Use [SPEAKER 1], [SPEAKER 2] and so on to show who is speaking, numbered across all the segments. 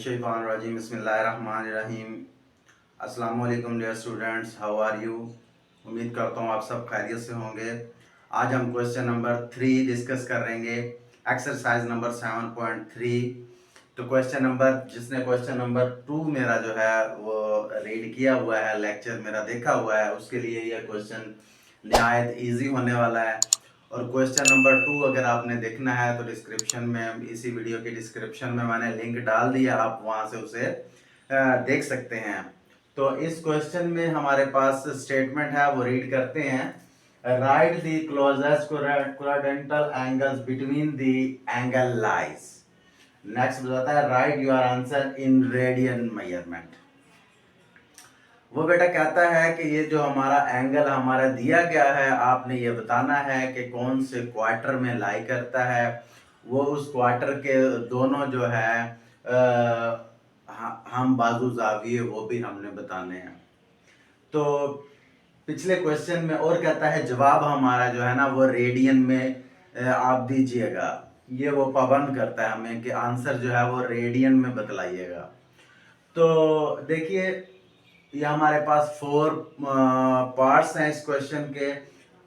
[SPEAKER 1] मिनशैतानिर्रजीम बिस्मिल्लाहिर्रहमानिर्रहीम। अस्सलाम वालेकुम dear students, how are you. उम्मीद करता हूँ आप सब खैरियत से होंगे। आज हम क्वेश्चन नंबर 3 डिस्कस करेंगे, एक्सरसाइज नंबर 7.3। तो जिसने क्वेश्चन नंबर 2 मेरा जो है वो रीड किया हुआ है, लेक्चर मेरा देखा हुआ है, उसके लिए यह क्वेश्चन निहायत ईजी होने वाला है। और क्वेश्चन नंबर 2 अगर आपने देखना है तो डिस्क्रिप्शन में, इसी वीडियो के डिस्क्रिप्शन में मैंने लिंक डाल दिया, आप वहां से उसे देख सकते हैं। तो इस क्वेश्चन में हमारे पास स्टेटमेंट है, वो रीड करते हैं। Right the closest quadrantal angles between the angle lies. Next बताता है right your answer in radian measurement. वो बेटा कहता है कि ये जो हमारा एंगल हमारा दिया गया है, आपने ये बताना है कि कौन से क्वार्टर में लाई करता है। वो उस क्वार्टर के दोनों जो है हम बाजू जाविये वो भी हमने बताने हैं। तो पिछले क्वेश्चन में और कहता है जवाब हमारा जो है ना वो रेडियन में आप दीजिएगा। ये वो पाबंद करता है हमें कि आंसर जो है वो रेडियन में बतलाइएगा। तो देखिए, ये हमारे पास 4 पार्ट्स हैं इस क्वेश्चन के।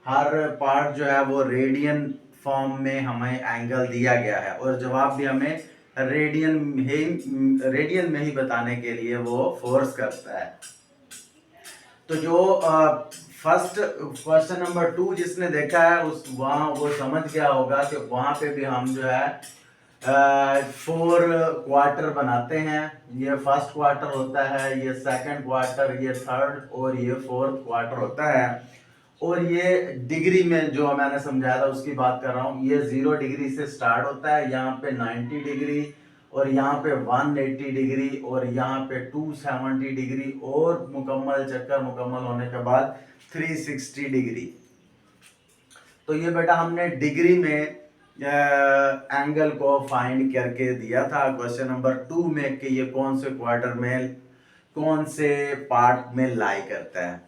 [SPEAKER 1] हर पार्ट जो है वो रेडियन फॉर्म में हमें एंगल दिया गया है और जवाब भी हमें रेडियन में ही बताने के लिए वो फोर्स करता है। तो जो फर्स्ट क्वेश्चन नंबर 2 जिसने देखा है उस वहां वो समझ गया होगा कि वहां पे भी हम जो है 4 क्वार्टर बनाते हैं। ये फर्स्ट क्वार्टर होता है, ये सेकंड क्वार्टर, ये थर्ड और ये फोर्थ क्वार्टर होता है। और ये डिग्री में जो मैंने समझाया था उसकी बात कर रहा हूँ। ये 0 डिग्री से स्टार्ट होता है, यहाँ पे 90 डिग्री और यहाँ पे 180 डिग्री और यहाँ पे 270 डिग्री और मुकम्मल चक्कर मुकम्मल होने के बाद 360 डिग्री। तो ये बेटा हमने डिग्री में एंगल को फाइंड करके दिया था क्वेश्चन नंबर 2 में कि ये कौन से क्वार्टर में कौन से पार्ट में लाई करता है।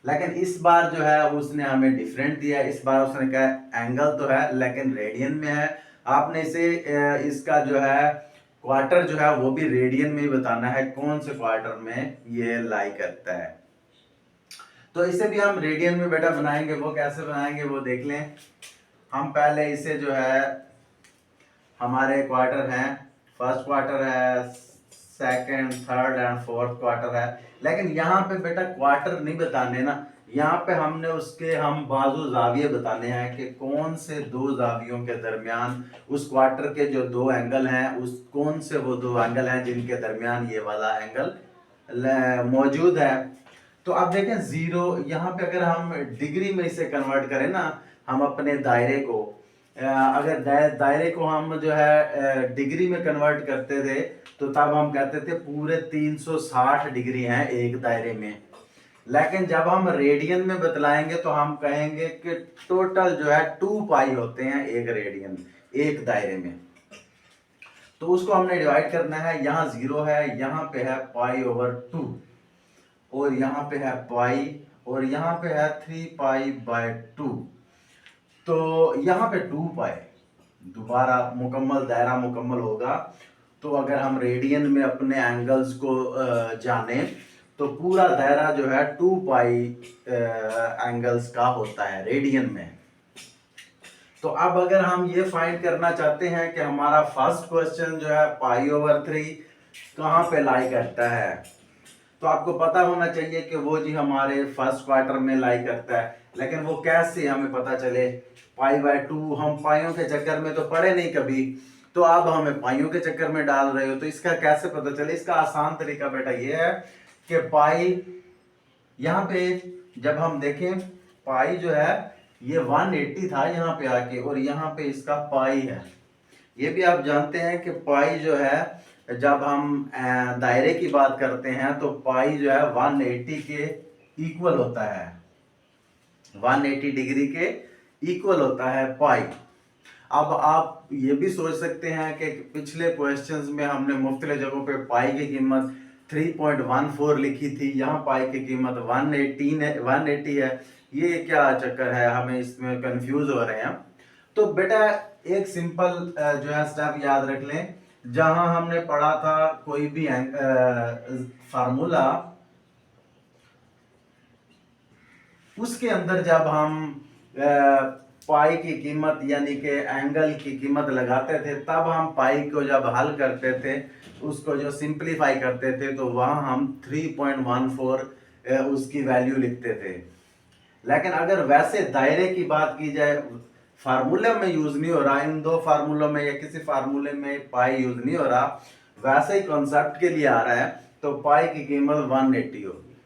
[SPEAKER 1] लेकिन इस बार जो है उसने हमें डिफरेंट दिया। इस बार उसने कहा एंगल तो है लेकिन रेडियन में है। आपने इसे इसका जो है क्वार्टर जो है वो भी रेडियन में ही बताना है, कौन से क्वार्टर में ये लाई करता है। तो इसे भी हम रेडियन में बेटा बनाएंगे। वो कैसे बनाएंगे वो देख लें। हम पहले इसे जो है, हमारे क्वार्टर हैं, फर्स्ट क्वार्टर है, second, third and fourth quarter है। लेकिन यहाँ पे बेटा क्वार्टर नहीं बताने ना, यहाँ पे हमने उसके हम बाजू जाविये बताने हैं कि कौन से दो जावियों के दरमियान उस क्वार्टर के जो दो एंगल हैं, उस कौन से वो दो एंगल हैं जिनके दरमियान ये वाला एंगल मौजूद है। तो अब देखें 0 यहाँ पे अगर हम डिग्री में इसे कन्वर्ट करें ना, हम अपने दायरे को अगर दायरे को हम जो है डिग्री में कन्वर्ट करते थे तो तब हम कहते थे पूरे 360 डिग्री हैं एक दायरे में। लेकिन जब हम रेडियन में बतलाएंगे तो हम कहेंगे कि टोटल जो है 2 पाई होते हैं एक रेडियन एक दायरे में। तो उसको हमने डिवाइड करना है। यहाँ 0 है, यहाँ पे है π/2 और यहाँ पे है पाई और यहाँ पे है 3π/2। तो यहाँ पे 2 पाई दोबारा मुकम्मल दायरा मुकम्मल होगा। तो अगर हम रेडियन में अपने एंगल्स को जाने तो पूरा दायरा जो है 2 पाई एंगल्स का होता है रेडियन में। तो अब अगर हम ये फाइंड करना चाहते हैं कि हमारा फर्स्ट क्वेश्चन जो है π/3 कहाँ पे लाई करता है, तो आपको पता होना चाहिए कि वो जी हमारे फर्स्ट क्वार्टर में लाई करता है। लेकिन वो कैसे हमें पता चले? π/2 हम पाइयों के चक्कर में तो पड़े नहीं कभी, तो अब हमें पाइयों के चक्कर में डाल रहे हो, तो इसका कैसे पता चले? इसका आसान तरीका बेटा ये है कि पाई यहाँ पे जब हम देखें, पाई जो है ये 180 था यहाँ पे आके और यहाँ पे इसका पाई है। ये भी आप जानते हैं कि पाई जो है जब हम दायरे की बात करते हैं तो पाई जो है 180 के इक्वल होता है, 180 डिग्री के इक्वल होता है पाई। अब आप ये भी सोच सकते हैं कि पिछले क्वेश्चंस में हमने मुख्तलिफ जगहों पे पाई की कीमत 3.14 लिखी थी, यहाँ पाई की कीमत 180 है। ये क्या चक्कर है, हमें इसमें कंफ्यूज हो रहे हैं। तो बेटा एक सिंपल जो है स्टेप याद रख लें जहां हमने पढ़ा था कोई भी फार्मूला, उसके अंदर जब हम पाई की कीमत यानी कि एंगल की कीमत लगाते थे, तब हम पाई को जब हल करते थे, उसको जो सिंपलीफाई करते थे, तो वहां हम 3.14 उसकी वैल्यू लिखते थे। लेकिन अगर वैसे दायरे की बात की जाए, फार्मूले में यूज नहीं हो रहा, इन दो फार्मूलों में या किसी फार्मूले में पाई यूज नहीं हो रहा, वैसे ही कॉन्सेप्ट के लिए आ रहा है, तो पाई की कीमत 180 होगी।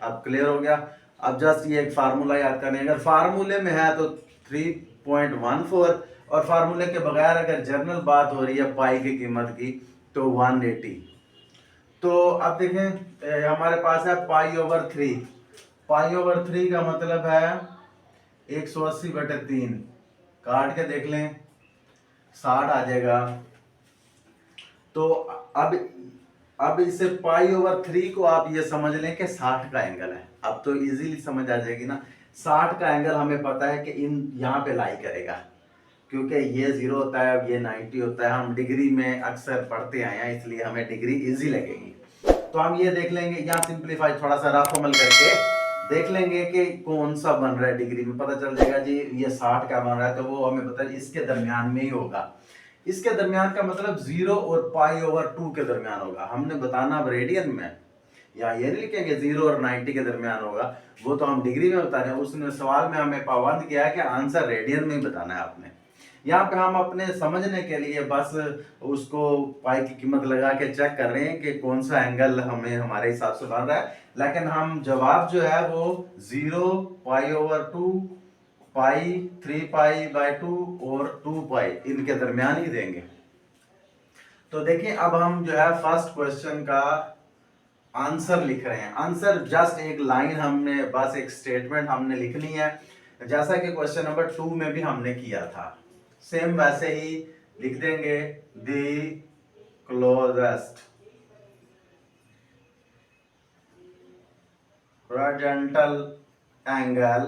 [SPEAKER 1] अब क्लियर हो गया। अब जस्ट ये एक फार्मूला याद करने, अगर फार्मूले में है तो 3.14, और फार्मूले के बगैर अगर जनरल बात हो रही है पाई की कीमत की, तो 180। तो अब देखें हमारे पास है पाई ओवर 3। पाई ओवर 3 का मतलब है 180/3, काट के देख लें 60 आ जाएगा। तो अब इसे पाई ओवर 3 को आप ये समझ लें कि 60 का एंगल है। अब तो इजीली समझ आ जाएगी ना, 60 का एंगल हमें पता है कि इन यहाँ पे लाई करेगा, क्योंकि ये 0 होता है, ये 90 होता है, हम डिग्री में अक्सर पढ़ते आए हैं, इसलिए हमें डिग्री इजी लगेगी। तो हम ये देख लेंगे, यहाँ सिंप्लीफाई थोड़ा सा रफ अमल करके देख लेंगे कि कौन सा बन रहा है, डिग्री में पता चल जाएगा जी ये 60 का बन रहा है, तो वो हमें पता है इसके दरमियान में ही होगा। इसके दरमियान का मतलब 0 और पाई ओवर 2 के दरमियान होगा। हमने बताना अब रेडियन में, या ये नहीं लिखेंगे 0 और 90 के दरमियान होगा, वो तो हम डिग्री में बता रहे हैं। उसने सवाल में हमें पाबंद किया है कि आंसर रेडियन में ही बताना है आपने। यहाँ पे हम अपने समझने के लिए बस उसको पाई की कीमत लगा के चेक कर रहे हैं कि कौन सा एंगल हमें हमारे हिसाब से बन रहा है, लेकिन हम जवाब जो है वो 0, पाई ओवर 2, पाई, 3π/2 और 2π इनके दरमियान ही देंगे। तो देखिए अब हम जो है फर्स्ट क्वेश्चन का आंसर लिख रहे हैं। आंसर जस्ट एक लाइन, हमने बस एक स्टेटमेंट हमने लिखनी है, जैसा कि क्वेश्चन नंबर 2 में भी हमने किया था, सेम वैसे ही लिख देंगे। The closest horizontal angle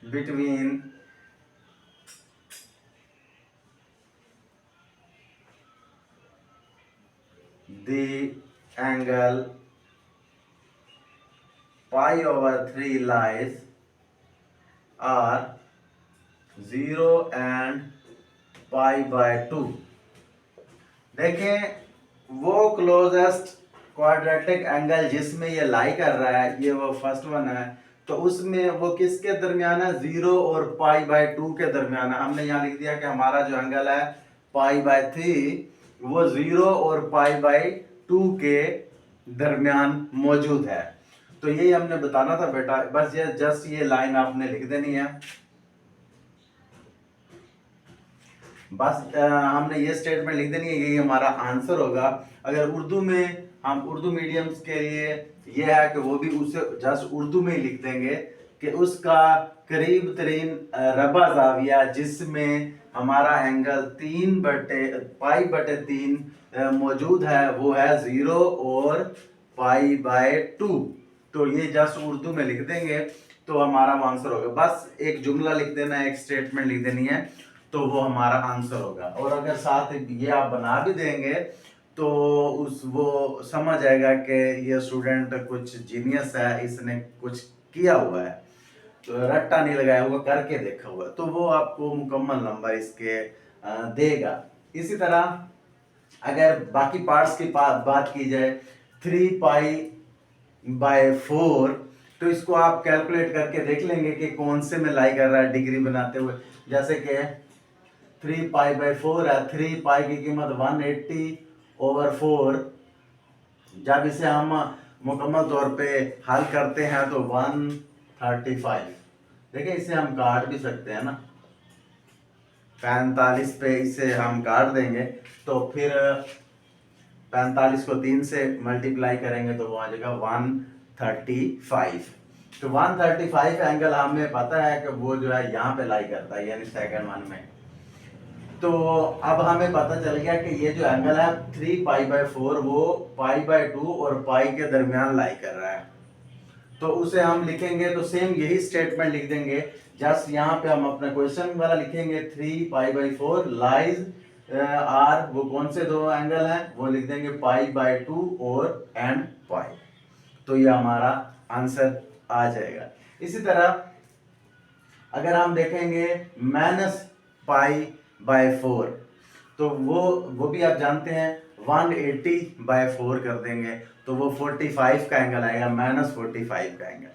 [SPEAKER 1] between the angle pi over 3 lies are 0 and π/2। देखें वो क्लोजेस्ट क्वाड्रेटिक एंगल जिसमें ये लाई कर रहा है, ये वो फर्स्ट वन है, तो उसमें वो किसके दरमियान है, 0 और π/2 के दरमियान है। हमने यहाँ लिख दिया कि हमारा जो एंगल है π/3 वो 0 और π/2 के दरमियान मौजूद है। तो यही हमने बताना था बेटा, बस ये जस्ट ये लाइन आपने लिख देनी है। बस हमने ये स्टेटमेंट लिख देनी है, यही हमारा आंसर होगा। अगर उर्दू में, हम उर्दू मीडियम्स के लिए ये है कि वो भी उसे जस्ट उर्दू में ही लिख देंगे कि उसका करीब तरीन रबा जाविया जिसमें हमारा एंगल 3π/3 मौजूद है, वो है 0 और π/2। तो ये जस्ट उर्दू में लिख देंगे तो हमारा आंसर होगा। बस एक जुमला लिख देना है, एक स्टेटमेंट लिख देनी है, तो वो हमारा आंसर होगा। और अगर साथ ये आप बना भी देंगे तो वो समझ आएगा कि ये स्टूडेंट कुछ जीनियस है, इसने कुछ किया हुआ है, तो रट्टा नहीं लगाया हुआ, करके देखा हुआ, तो वो आपको मुकम्मल नंबर इसके देगा। इसी तरह अगर बाकी पार्ट्स की बात की जाए, 3π/4, तो इसको आप कैलकुलेट करके देख लेंगे कि कौन से में लाई कर रहा है डिग्री बनाते हुए। जैसे कि 3π/4 है, 3π की कीमत 180/4, जब इसे हम मुकम्मल तौर पे हल करते हैं तो 135। देखिए इसे हम काट भी सकते हैं ना, 45 पे इसे हम काट देंगे, तो फिर 45 को 3 से मल्टीप्लाई करेंगे तो वो आ जाएगा 135। तो 135 एंगल हमें पता है कि वो जो है यहाँ पे लाई करता है, यानी सेकंड वन में। तो अब हमें पता चल गया कि ये जो एंगल है 3π/4 वो π/2 और पाई के दरमियान लाई कर रहा है। तो उसे हम लिखेंगे तो सेम यही स्टेटमेंट लिख देंगे जस्ट यहाँ पे हम अपना क्वेश्चन वाला लिखेंगे 3π/4 लाइज आर, वो कौन से दो एंगल हैं, वो लिख देंगे π/2 और एंड पाई। तो ये हमारा आंसर आ जाएगा। इसी तरह अगर हम देखेंगे -π/4, तो वो भी आप जानते हैं 180/4 कर देंगे तो वो 45 का एंगल आएगा, -45 का एंगल।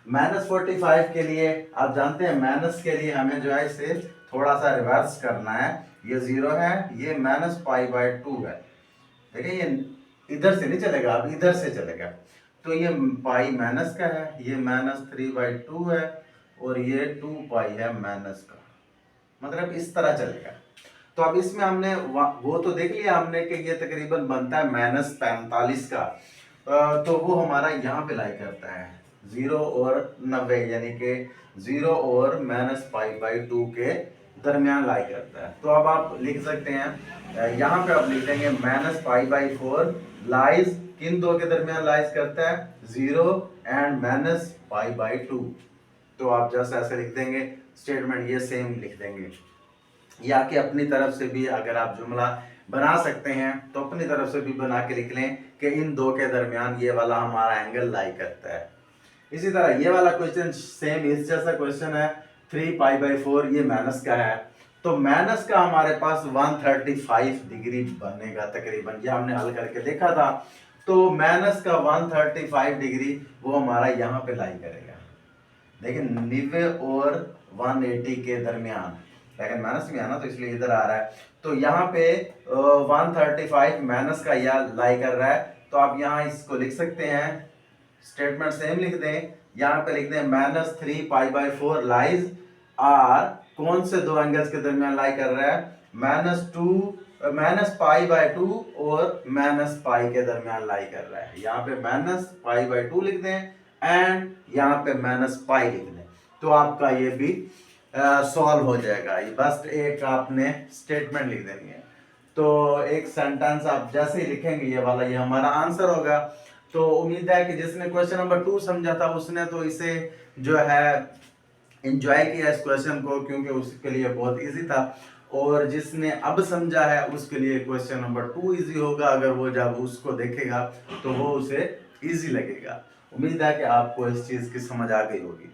[SPEAKER 1] -45 के लिए आप जानते हैं, माइनस के लिए हमें जो है इसे थोड़ा सा रिवर्स करना है। ये 0 है, ये -π/2 है, देखिए ये इधर से नहीं चलेगा, अब इधर से चलेगा। तो ये पाई माइनस का है, ये -3/2 है और ये 2π है माइनस का, मतलब इस तरह चलेगा। तो अब इसमें हमने वो तो देख लिया हमने कि ये तकरीबन बनता है -45 का, तो वो हमारा यहाँ पे लाई करता है 0 और 90, यानी कि 0 और -π/2 के दरमियान लाई करता है। तो अब आप लिख सकते हैं, यहाँ पे आप लिख देंगे -π/4 लाइज किन दो के दरमियान लाइज करता है, 0 एंड -π/2। तो आप जैसे ऐसे लिख देंगे, स्टेटमेंट ये सेम लिख देंगे, या कि अपनी तरफ से भी अगर आप जुमला बना सकते हैं तो अपनी तरफ से भी बना के लिख लें कि इन दो के दरमियान ये वाला हमारा एंगल लाई करता है। इसी तरह ये वाला क्वेश्चन सेम इस जैसा क्वेश्चन है, 3π/4, ये माइनस का है, तो माइनस का हमारे पास 135 डिग्री बनेगा तकरीबन, ये हमने हल करके देखा था। तो माइनस का 135 डिग्री वो हमारा यहाँ पे लाई करेगा, लेकिन 90 और 180 के दरमियान, लेकिन माइनस में आना तो इसलिए इधर आ रहा है। तो यहाँ पे 135 माइनस का यह लाई कर रहा है, तो आप यहाँ इसको लिख सकते हैं, स्टेटमेंट सेम लिख दें, यहाँ पे लिख दें -3π/4 लाइज आर कौन से दो एंगल्स के दरमियान लाई कर रहा है, -π/2 और -π के दरमियान लाई कर रहा है। यहाँ पे -π/2 लिख दें एंड यहाँ पे -π लिख दें, तो आपका ये भी सॉल्व हो जाएगा। ये बस एक आपने स्टेटमेंट लिख देनी है, तो एक सेंटेंस आप जैसे ही लिखेंगे ये वाला, ये हमारा आंसर होगा। तो उम्मीद है कि जिसने क्वेश्चन नंबर 2 समझा था उसने तो इसे जो है एंजॉय किया इस क्वेश्चन को, क्योंकि उसके लिए बहुत इजी था, और जिसने अब समझा है उसके लिए क्वेश्चन नंबर 2 इजी होगा, अगर वो जब उसको देखेगा तो वो उसे इजी लगेगा। उम्मीद है कि आपको इस चीज़ की समझ आ गई होगी।